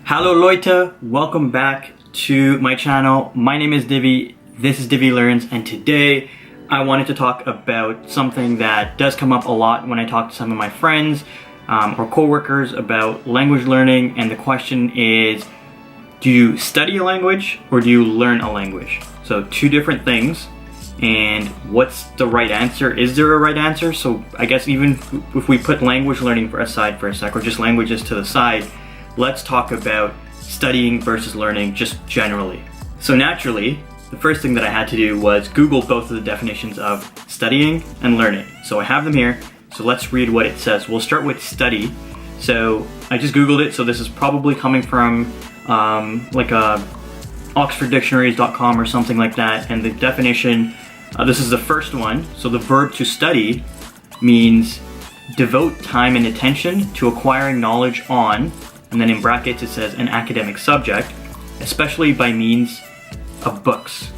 Hallo Leute, welcome back to my channel. My name is Divi, this is Divi Learns, and today I wanted to talk about something that does come up a lot when I talk to some of my friends or coworkers about language learning, and the question is, do you study a language or do you learn a language? So two different things, and what's the right answer? Is there a right answer? So I guess even if we put language learning aside for a sec, or just languages to the side, let's talk about studying versus learning just generally. So naturally, the first thing that I had to do was Google both of the definitions of studying and learning. So I have them here, so let's read what it says. We'll start with study. So I just Googled it, so this is probably coming from like a oxforddictionaries.com or something like that, and the definition, this is the first one. So the verb to study means devote time and attention to acquiring knowledge on, and then in brackets it says an academic subject, especially by means of books.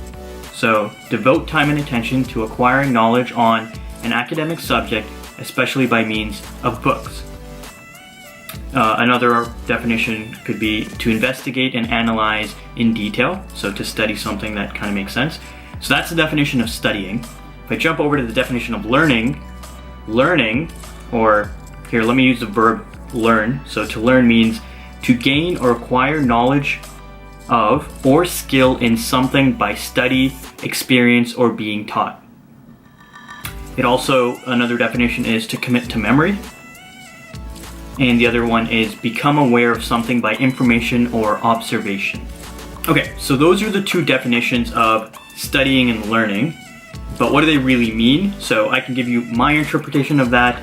So devote time and attention to acquiring knowledge on an academic subject, especially by means of books. Another definition could be to investigate and analyze in detail, so to study something that kind of makes sense. So that's the definition of studying. If I jump over to the definition of learning, or here, let me use the verb learn. So to learn means to gain or acquire knowledge of or skill in something by study, experience, or being taught. It also, another definition is to commit to memory. And the other one is become aware of something by information or observation. Okay, so those are the two definitions of studying and learning, but what do they really mean? So I can give you my interpretation of that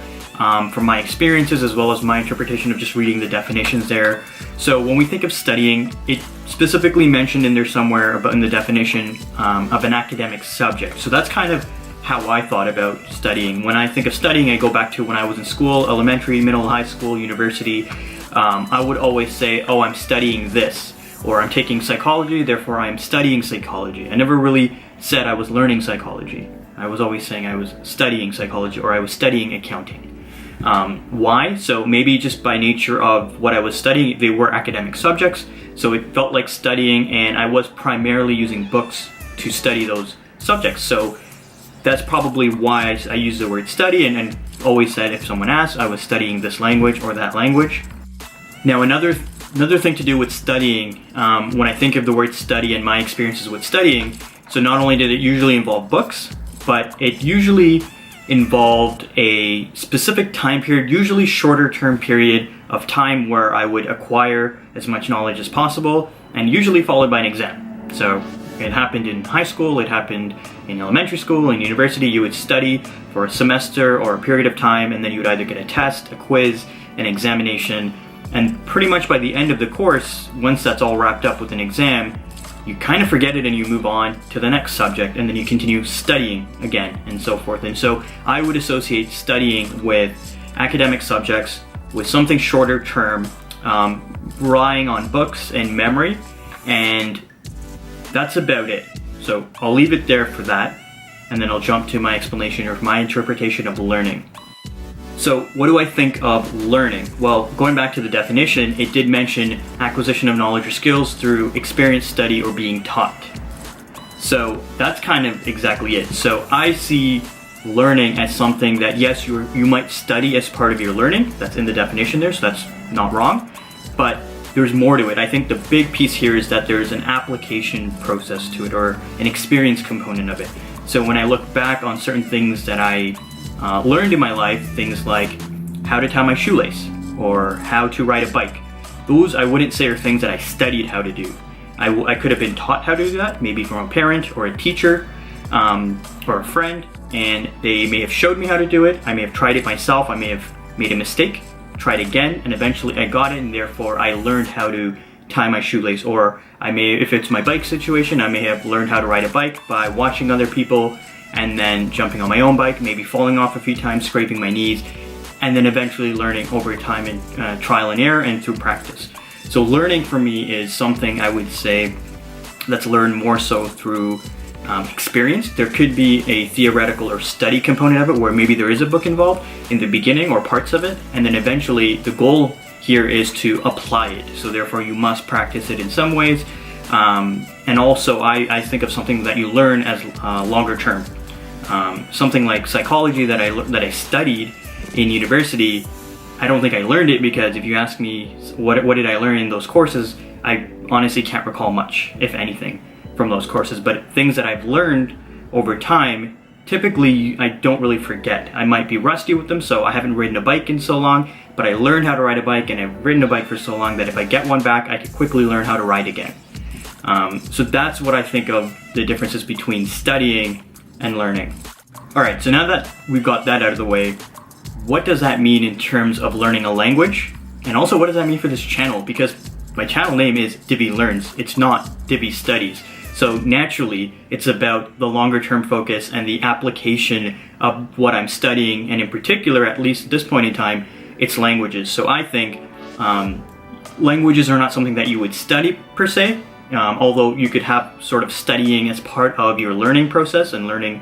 from my experiences, as well as my interpretation of just reading the definitions there. So when we think of studying, it specifically mentioned in there somewhere about in the definition of an academic subject. So that's kind of how I thought about studying. When I think of studying, I go back to when I was in school, elementary, middle, high school, university. I would always say, oh, I'm studying this, or I'm taking psychology, therefore I'm studying psychology. I never really said I was learning psychology. I was always saying I was studying psychology, or I was studying accounting. Why? So maybe just by nature of what I was studying, they were academic subjects, so it felt like studying, and I was primarily using books to study those subjects. So that's probably why I use the word study, and always said if someone asked, I was studying this language or that language. Now another thing to do with studying, when I think of the word study and my experiences with studying, so not only did it usually involve books, but it usually involved a specific time period, usually shorter term period of time, where I would acquire as much knowledge as possible, and usually followed by an exam. So it happened in high school, it happened in elementary school, in university. You would study for a semester or a period of time, and then you would either get a test, a quiz, an examination, and pretty much by the end of the course, once that's all wrapped up with an exam, you kind of forget it and you move on to the next subject, and then you continue studying again, and so forth. And so I would associate studying with academic subjects, with something shorter term, relying on books and memory, and that's about it. So I'll leave it there for that, and then I'll jump to my explanation or my interpretation of learning. So what do I think of learning? Well, going back to the definition, it did mention acquisition of knowledge or skills through experience, study, or being taught. So that's kind of exactly it. So I see learning as something that, yes, you might study as part of your learning. That's in the definition there, so that's not wrong. But there's more to it. I think the big piece here is that there's an application process to it, or an experience component of it. So when I look back on certain things that I learned in my life, things like how to tie my shoelace or how to ride a bike, those I wouldn't say are things that I studied how to do. I could have been taught how to do that, maybe from a parent or a teacher or a friend, and they may have showed me how to do it. I may have tried it myself, I may have made a mistake, tried again, and eventually I got it, and therefore I learned how to tie my shoelace. Or I may, if it's my bike situation, I may have learned how to ride a bike by watching other people, and then jumping on my own bike, maybe falling off a few times, scraping my knees, and then eventually learning over time in trial and error and through practice. So learning for me is something I would say that's learned more so through experience. There could be a theoretical or study component of it, where maybe there is a book involved in the beginning or parts of it, and then eventually the goal here is to apply it. So therefore you must practice it in some ways. And also I think of something that you learn as longer term. Something like psychology that I studied in university, I don't think I learned it, because if you ask me what did I learn in those courses, I honestly can't recall much, if anything, from those courses. But things that I've learned over time, typically I don't really forget. I might be rusty with them, so I haven't ridden a bike in so long, but I learned how to ride a bike, and I've ridden a bike for so long that if I get one back, I can quickly learn how to ride again. So that's what I think of the differences between studying and learning. Alright, so now that we've got that out of the way, what does that mean in terms of learning a language? And also, what does that mean for this channel? Because my channel name is Divi Learns. It's not Divi Studies. So naturally, it's about the longer term focus and the application of what I'm studying. And in particular, at least at this point in time, it's languages. So I think languages are not something that you would study per se, although you could have sort of studying as part of your learning process and learning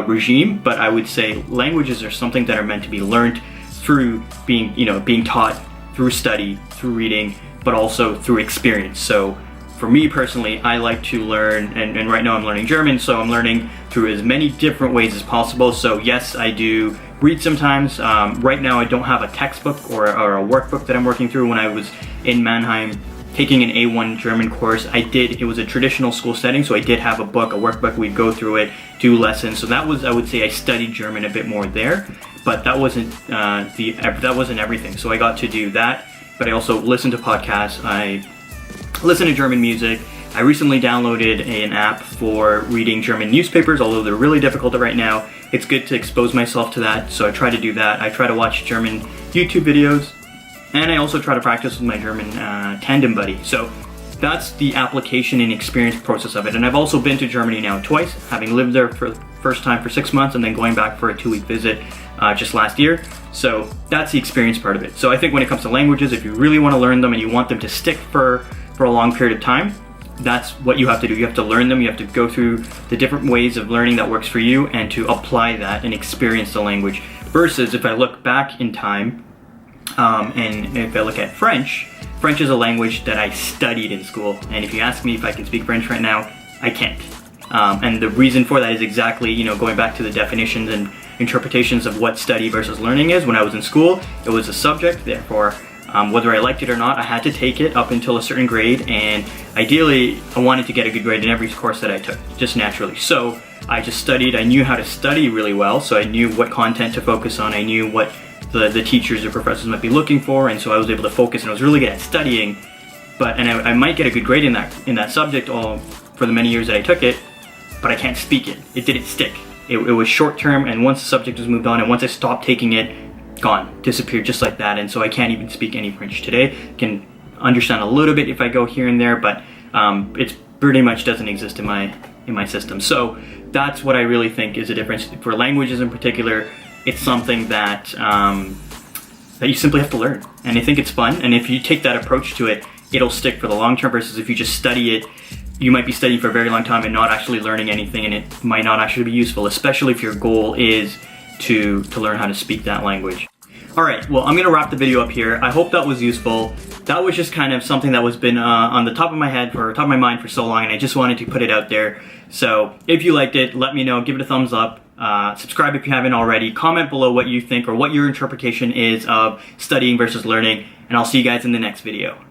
regime. But I would say languages are something that are meant to be learned through being taught through study, through reading, but also through experience. So for me personally, I like to learn, and right now I'm learning German, so I'm learning through as many different ways as possible. So yes, I do read sometimes. Right now I don't have a textbook or a workbook that I'm working through. When I was in Mannheim taking an A1 German course, it was a traditional school setting, so I did have a workbook, we'd go through it, do lessons. So that was, I would say I studied German a bit more there, but that wasn't everything. So I got to do that, but I also listened to podcasts, I listened to German music. I recently downloaded an app for reading German newspapers, although they're really difficult right now. It's good to expose myself to that, so I try to do that. I try to watch German YouTube videos, and I also try to practice with my German tandem buddy. So that's the application and experience process of it. And I've also been to Germany now twice, having lived there for the first time for 6 months and then going back for a 2-week visit just last year. So that's the experience part of it. So I think when it comes to languages, if you really want to learn them and you want them to stick for a long period of time, that's what you have to do. You have to learn them, you have to go through the different ways of learning that works for you and to apply that and experience the language. Versus if I look back in time, and if I look at French is a language that I studied in school, and if you ask me if I can speak French right now, I can't. And the reason for that is exactly, going back to the definitions and interpretations of what study versus learning is. When I was in school, it was a subject, therefore whether I liked it or not, I had to take it up until a certain grade, and ideally I wanted to get a good grade in every course that I took, just naturally. So I just studied. I knew how to study really well, so I knew what content to focus on, I knew what the teachers or professors might be looking for, and so I was able to focus, and I was really good at studying. And I might get a good grade in that subject all for the many years that I took it, but I can't speak it. It didn't stick. It was short term, and once the subject was moved on, and once I stopped taking it, gone, disappeared just like that. And so I can't even speak any French today. Can understand a little bit if I go here and there, but it pretty much doesn't exist in my system. So that's what I really think is a difference for languages in particular. It's something that that you simply have to learn, and I think it's fun. And if you take that approach to it, it'll stick for the long term. Versus if you just study it, you might be studying for a very long time and not actually learning anything, and it might not actually be useful, especially if your goal is to learn how to speak that language. Alright, well, I'm going to wrap the video up here. I hope that was useful. That was just kind of something that was been on the top of my head, or top of my mind for so long, and I just wanted to put it out there. So if you liked it, let me know, give it a thumbs up. Subscribe if you haven't already. Comment below what you think or what your interpretation is of studying versus learning, and I'll see you guys in the next video.